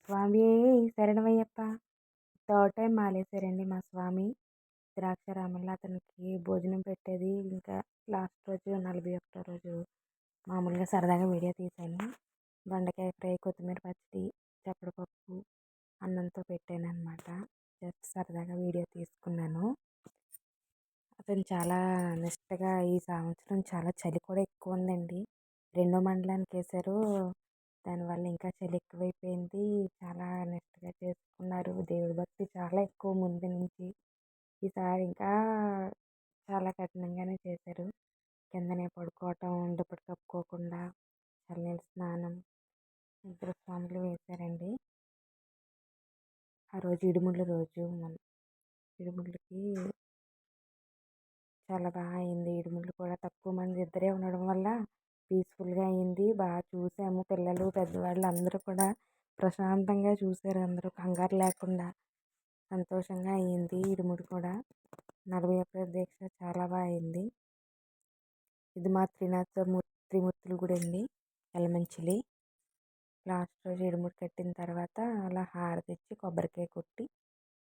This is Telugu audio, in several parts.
స్వామియే శరణమయ్యప్ప! థర్డ్ టైమ్ మాలేశారండి మా స్వామి. ద్రాక్షారామంలో అతనికి భోజనం పెట్టేది ఇంకా లాస్ట్ రోజు 41 రోజు మామూలుగా సరదాగా వీడియో తీశాను. దొండకాయ ఫ్రై, కొత్తిమీర పచ్చడి, చప్పడపప్పు, అన్నంతో పెట్టానన్నమాట. జస్ట్ సరదాగా వీడియో తీసుకున్నాను. అతను చాలా నిష్టగా ఈ సంవత్సరం చాలా చలి కూడా ఎక్కువ ఉందండి. రెండో మండలానికి వేశారు. దానివల్ల ఇంకా చలి ఎక్కువైపోయింది. చాలా నిష్టగా చేసుకున్నారు. దేవుడి భక్తి చాలా ఎక్కువ ముందు నుంచి. ఈసారి ఇంకా చాలా కఠినంగానే చేశారు. కిందనే పడుకోవటం, దుప్పటి కప్పుకోకుండా చన్నీళ్ళ స్నానం, ఇద్దరు స్వాములు వేశారండి. ఆ రోజు ఇడుముల రోజు ఇడుములకి చాలా బాగా అయింది. ఇడుములు కూడా తక్కువ మంది ఇద్దరే ఉండడం వల్ల పీస్ఫుల్గా అయింది. బాగా చూసాము. పిల్లలు, పెద్దవాళ్ళు అందరూ కూడా ప్రశాంతంగా చూశారు. అందరూ కంగారు లేకుండా సంతోషంగా అయింది. ఇడుముడు కూడా 41 దీక్ష చాలా బాగా అయింది. ఇది మా త్రిమూర్తుల గుడి అండి, ఎలమంచిలి. లాస్ట్ రోజు ఇడుముడు కట్టిన తర్వాత అలా హారతి ఇచ్చి కొబ్బరికాయ కొట్టి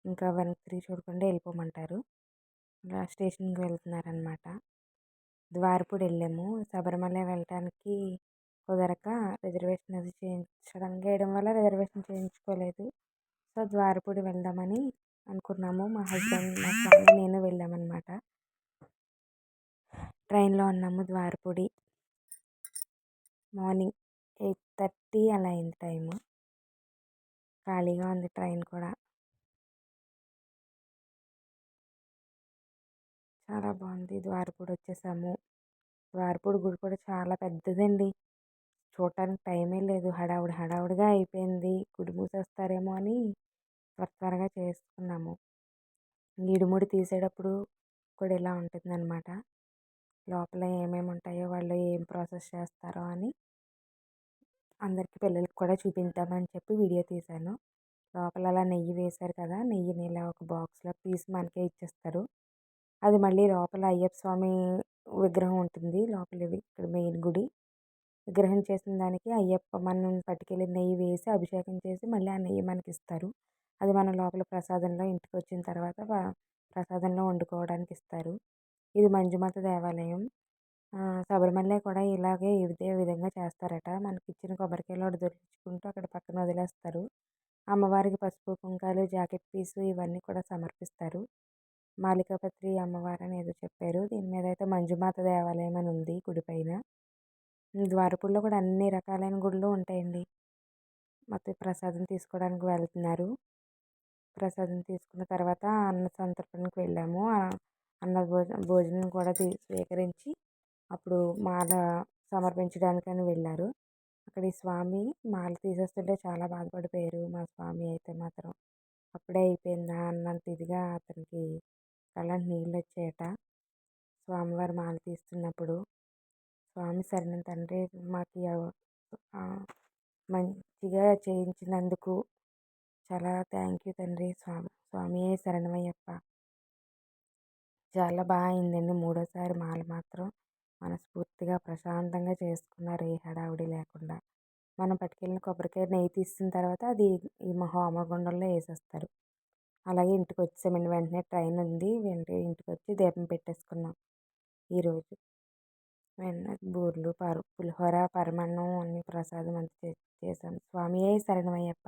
ఇంకా వెనక్కి తిరిగి చూడకుండా వెళ్ళిపోమంటారు. అలా స్టేషన్కి వెళ్తున్నారనమాట. ద్వారపూడి వెళ్ళాము. శబరిమల వెళ్ళటానికి కుదరక రిజర్వేషన్ అది చేయించడానికి వేయడం వల్ల రిజర్వేషన్ చేయించుకోలేదు. సో ద్వారపూడి వెళ్దామని అనుకున్నాము. మా హస్బెండ్, మా స్వామి, నేను వెళ్ళామన్నమాట. ట్రైన్లో ఉన్నాము. ద్వారపూడి మార్నింగ్ 8:30 అలా అయింది టైము. ఖాళీగా ఉంది ట్రైన్ కూడా. చాలా బాగుంది. ద్వారపూడి వచ్చేసాము. ద్వారపూడి గుడి కూడా చాలా పెద్దదండి. చూడటానికి టైమే లేదు. హడావుడిగా అయిపోయింది. గుడి మూసేస్తారేమో అని త్వరగా చేసుకున్నాము. ఇడుముడి తీసేటప్పుడు కూడా ఇలా ఉంటుందన్నమాట. లోపల ఏమేమి ఉంటాయో, వాళ్ళు ఏం ప్రాసెస్ చేస్తారో అని అందరికీ పిల్లలకి కూడా చూపిద్దామని చెప్పి వీడియో తీశాను. లోపల అలా నెయ్యి వేశారు కదా, నెయ్యిని ఇలా ఒక బాక్స్లో తీసి మనకే ఇచ్చేస్తారు. అది మళ్ళీ లోపల అయ్యప్ప స్వామి విగ్రహం ఉంటుంది. లోపల ఇక్కడ మెయిన్ గుడి విగ్రహం చేసిన దానికి అయ్యప్ప మనం పట్టుకెళ్ళి నెయ్యి వేసి అభిషేకం చేసి మళ్ళీ ఆ నెయ్యి మనకి ఇస్తారు. అది మనం లోపల ప్రసాదంలో ఇంటికి వచ్చిన తర్వాత ప్రసాదంలో వండుకోవడానికి ఇస్తారు. ఇది మంజుమాత దేవాలయం. శబరిమల కూడా ఇలాగే ఇదే విధంగా చేస్తారట. మనకి ఇచ్చిన కొబ్బరికాయలు దొరికించుకుంటూ అక్కడ పక్కన వదిలేస్తారు. అమ్మవారికి పసుపు, కుంకాలు, జాకెట్ పీసు ఇవన్నీ కూడా సమర్పిస్తారు. మాలికాపత్రి అమ్మవారు అని ఏదో చెప్పారు. దీని మీద అయితే మంజుమాత దేవాలయం అని ఉంది గుడి పైన. ద్వారపూడిలో కూడా అన్ని రకాలైన గుళ్ళు ఉంటాయండి. మొత్తం ప్రసాదం తీసుకోవడానికి వెళ్తున్నారు. ప్రసాదం తీసుకున్న తర్వాత అన్న సంతర్పణకి వెళ్ళాము. అన్న భోజనం కూడా స్వీకరించి అప్పుడు మాల సమర్పించడానికని వెళ్ళారు. అక్కడ ఈ స్వామి మాల తీసేస్తుంటే చాలా బాధపడిపోయారు. మా స్వామి అయితే మాత్రం అప్పుడే అయిపోయిందా అన్నంత ఇదిగా అతనికి కళ్ళంట నీళ్ళు వచ్చాయట స్వామివారి మాల తీస్తున్నప్పుడు. స్వామి శరణం తండ్రి, మాకు మంచిగా చేయించినందుకు చాలా థ్యాంక్ యూ తండ్రి. స్వామియే శరణమయ్యప్ప. చాలా బాగా అయిందండి. మూడోసారి మాల మాత్రం మనస్ఫూర్తిగా ప్రశాంతంగా చేసుకున్నారు, ఏ హడావుడి లేకుండా. మనం పట్టుకెళ్ళిన కొబ్బరికాయ నెయ్యి తీసిన తర్వాత అది ఈ హోమగుండంలో వేసేస్తారు. అలాగే ఇంటికి వచ్చామండి. వెంటనే ట్రైన్ ఉంది, ఇంటికి వచ్చి దీపం పెట్టేసుకున్నాం ఈరోజు. బూర్లు, పులిహోర, పరమాన్నం అన్ని ప్రసాదం అంతా చేసాం. స్వామియే శరణమయ్యప్ప.